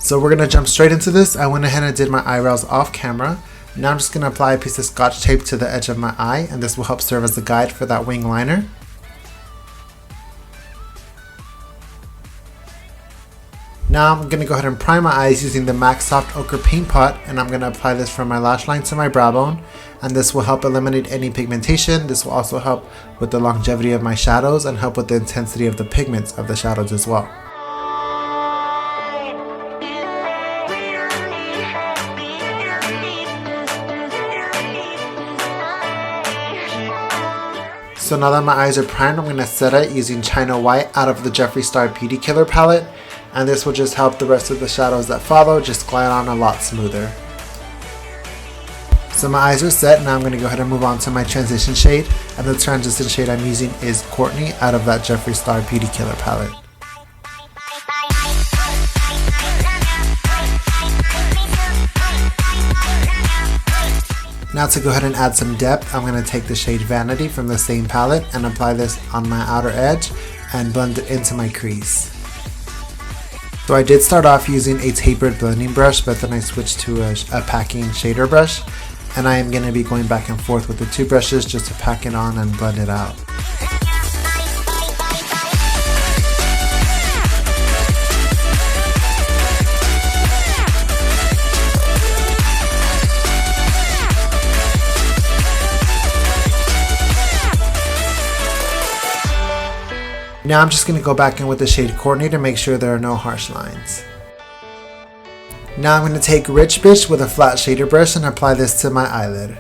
So we're going to jump straight into this. I went ahead and did my eyebrows off camera. Now I'm just going to apply a piece of scotch tape to the edge of my eye, and this will help serve as a guide for that wing liner. Now I'm going to go ahead and prime my eyes using the MAC Soft Ochre Paint Pot, and I'm going to apply this from my lash line to my brow bone, and this will help eliminate any pigmentation. This will also help with the longevity of my shadows and help with the intensity of the pigments of the shadows as well. So now that my eyes are primed, I'm going to set it using China White out of the Jeffree Star Beauty Killer palette. And this will just help the rest of the shadows that follow just glide on a lot smoother. So my eyes are set. Now I'm going to go ahead and move on to my transition shade. And the transition shade I'm using is Courtney out of that Jeffree Star Beauty Killer palette. Now to go ahead and add some depth, I'm going to take the shade Vanity from the same palette and apply this on my outer edge and blend it into my crease. So I did start off using a tapered blending brush, but then I switched to a packing shader brush, and I am going to be going back and forth with the two brushes just to pack it on and blend it out. Now I'm just going to go back in with the shade Courtney to make sure there are no harsh lines. Now I'm going to take Rich Bitch with a flat shader brush and apply this to my eyelid.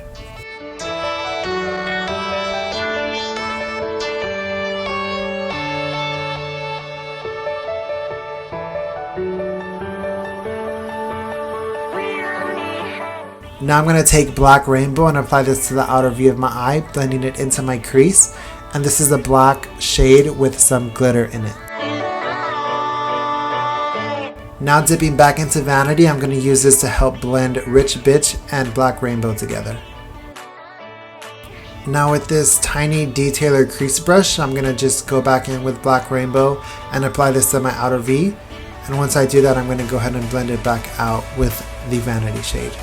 Now I'm going to take Black Rainbow and apply this to the outer V of my eye, blending it into my crease. And this is a black shade with some glitter in it. Now dipping back into Vanity, I'm going to use this to help blend Rich Bitch and Black Rainbow together. Now with this tiny detailer crease brush, I'm going to just go back in with Black Rainbow and apply this to my outer V. And once I do that, I'm going to go ahead and blend it back out with the Vanity shade.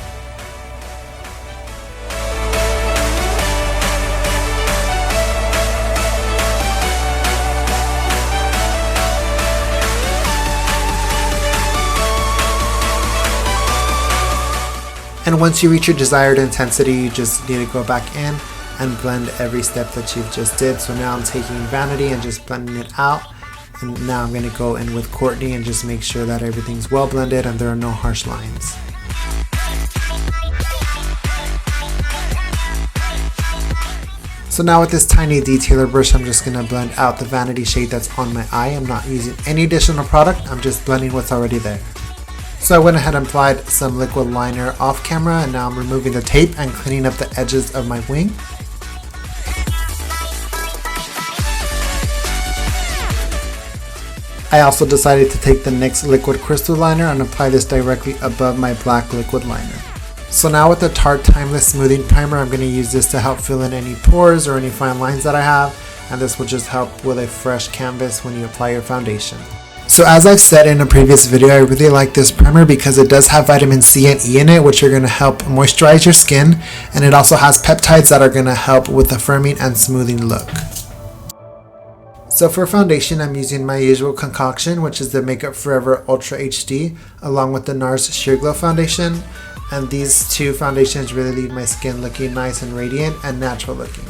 And once you reach your desired intensity, you just need to go back in and blend every step that you've just did. So now I'm taking Vanity and just blending it out. And now I'm going to go in with Courtney and just make sure that everything's well blended and there are no harsh lines. So now with this tiny detailer brush, I'm just going to blend out the Vanity shade that's on my eye. I'm not using any additional product. I'm just blending what's already there. So I went ahead and applied some liquid liner off camera, and now I'm removing the tape and cleaning up the edges of my wing. I also decided to take the NYX liquid crystal liner and apply this directly above my black liquid liner. So now with the Tarte Timeless Smoothing Primer, I'm going to use this to help fill in any pores or any fine lines that I have, and this will just help with a fresh canvas when you apply your foundation. So as I've said in a previous video, I really like this primer because it does have vitamin C and E in it, which are going to help moisturize your skin, and it also has peptides that are going to help with a firming and smoothing look. So for foundation, I'm using my usual concoction, which is the Makeup Forever Ultra HD, along with the NARS Sheer Glow foundation, and these two foundations really leave my skin looking nice and radiant and natural looking.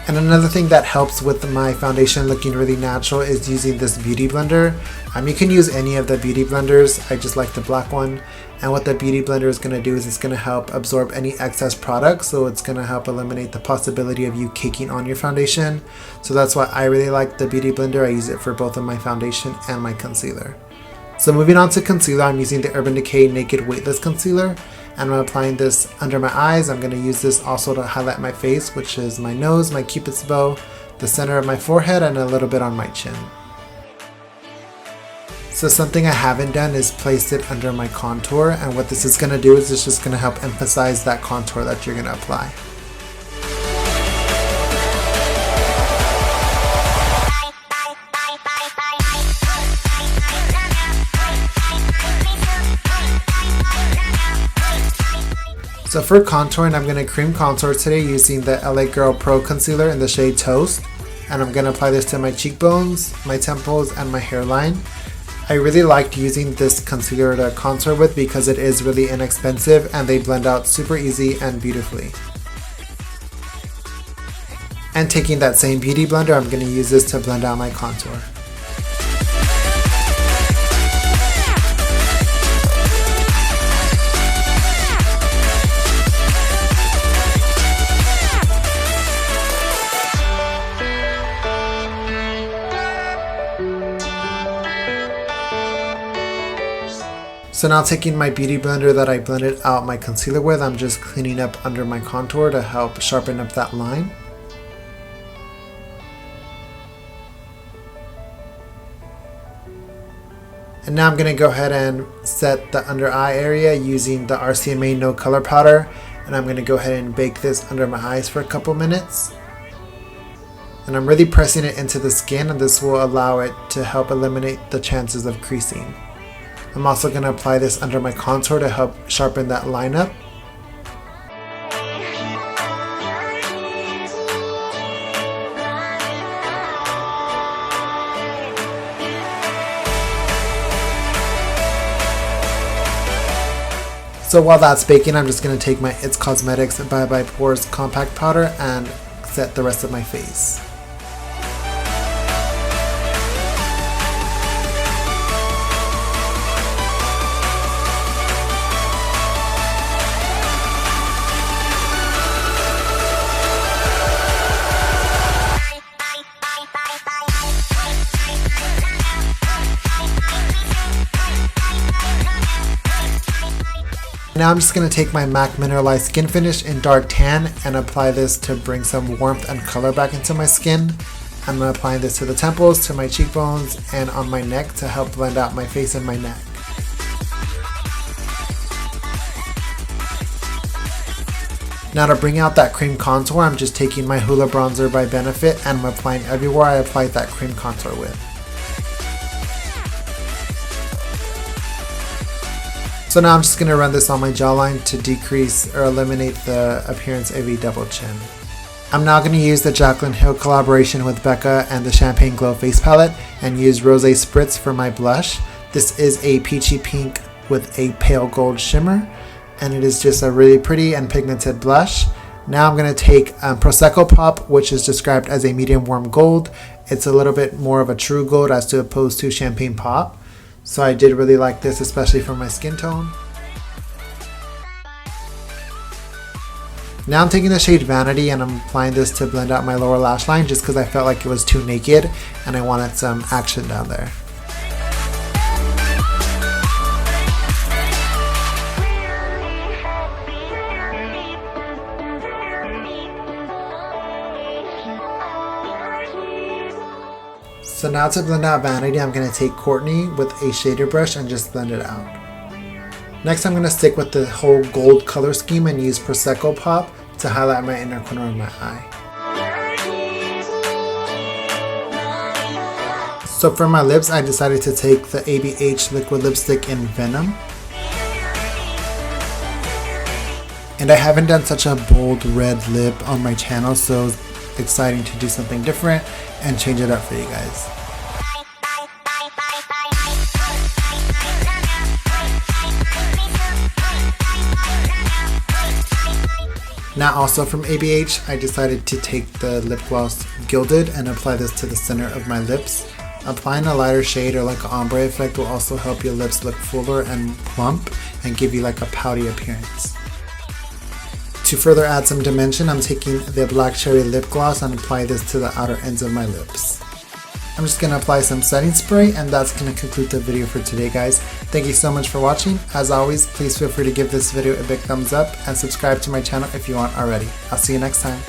And another thing that helps with my foundation looking really natural is using this beauty blender. You can use any of the beauty blenders, I just like the black one. And what the beauty blender is going to do is it's going to help absorb any excess product, so it's going to help eliminate the possibility of you caking on your foundation. So that's why I really like the beauty blender. I use it for both of my foundation and my concealer. So moving on to concealer, I'm using the Urban Decay Naked Weightless Concealer. And I'm applying this under my eyes. I'm going to use this also to highlight my face, which is my nose, my cupid's bow, the center of my forehead, and a little bit on my chin. So something I haven't done is placed it under my contour, and what this is going to do is it's just going to help emphasize that contour that you're going to apply. So for contouring, I'm going to cream contour today using the LA Girl Pro Concealer in the shade Toast. And I'm going to apply this to my cheekbones, my temples, and my hairline. I really liked using this concealer to contour with because it is really inexpensive and they blend out super easy and beautifully. And taking that same beauty blender, I'm going to use this to blend out my contour. So now taking my beauty blender that I blended out my concealer with, I'm just cleaning up under my contour to help sharpen up that line. And now I'm going to go ahead and set the under eye area using the RCMA No Color Powder. And I'm going to go ahead and bake this under my eyes for a couple minutes. And I'm really pressing it into the skin, and this will allow it to help eliminate the chances of creasing. I'm also going to apply this under my contour to help sharpen that line up. So while that's baking, I'm just going to take my It's Cosmetics Bye Bye Pores Compact Powder and set the rest of my face. Now I'm just going to take my MAC Mineralized Skin Finish in Dark Tan and apply this to bring some warmth and color back into my skin. I'm applying this to the temples, to my cheekbones, and on my neck to help blend out my face and my neck. Now to bring out that cream contour, I'm just taking my Hoola Bronzer by Benefit and I'm applying everywhere I applied that cream contour with. So now I'm just going to run this on my jawline to decrease or eliminate the appearance of a double chin. I'm now going to use the Jaclyn Hill collaboration with BECCA and the Champagne Glow Face Palette and use Rosé Spritz for my blush. This is a peachy pink with a pale gold shimmer, and it is just a really pretty and pigmented blush. Now I'm going to take Prosecco Pop, which is described as a medium warm gold. It's a little bit more of a true gold as opposed to Champagne Pop. So I did really like this, especially for my skin tone. Now I'm taking the shade Vanity and I'm applying this to blend out my lower lash line just because I felt like it was too naked and I wanted some action down there. So now to blend out Vanity, I'm going to take Courtney with a shader brush and just blend it out. Next I'm going to stick with the whole gold color scheme and use Prosecco Pop to highlight my inner corner of my eye. So for my lips, I decided to take the ABH liquid lipstick in Venom. And I haven't done such a bold red lip on my channel, so it's exciting to do something different and change it up for you guys. Now also from ABH, I decided to take the lip gloss Gilded and apply this to the center of my lips. Applying a lighter shade or like an ombre effect will also help your lips look fuller and plump and give you like a pouty appearance. To further add some dimension, I'm taking the Black Cherry lip gloss and apply this to the outer ends of my lips. I'm just going to apply some setting spray, and that's going to conclude the video for today, guys. Thank you so much for watching. As always, please feel free to give this video a big thumbs up and subscribe to my channel if you aren't already. I'll see you next time.